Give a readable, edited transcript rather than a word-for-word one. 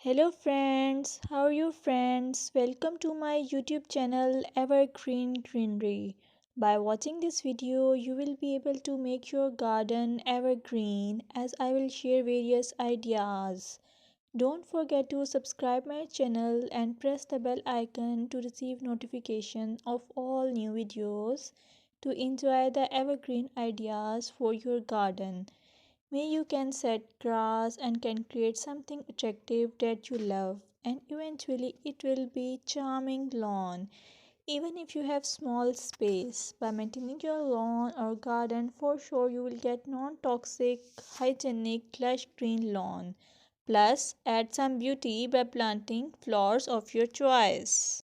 Hello friends, how are you friends? Welcome to my YouTube channel Evergreen Greenery. By watching this video, you will be able to make your garden evergreen as I will share various ideas. Don't forget to subscribe my channel and press the bell icon to receive notification of all new videos to enjoy the evergreen ideas for your garden. May you can set grass and can create something attractive that you love, and eventually it will be charming lawn. Even if you have small space, by maintaining your lawn or garden, for sure you will get non-toxic, hygienic, lush green lawn. Plus, add some beauty by planting flowers of your choice.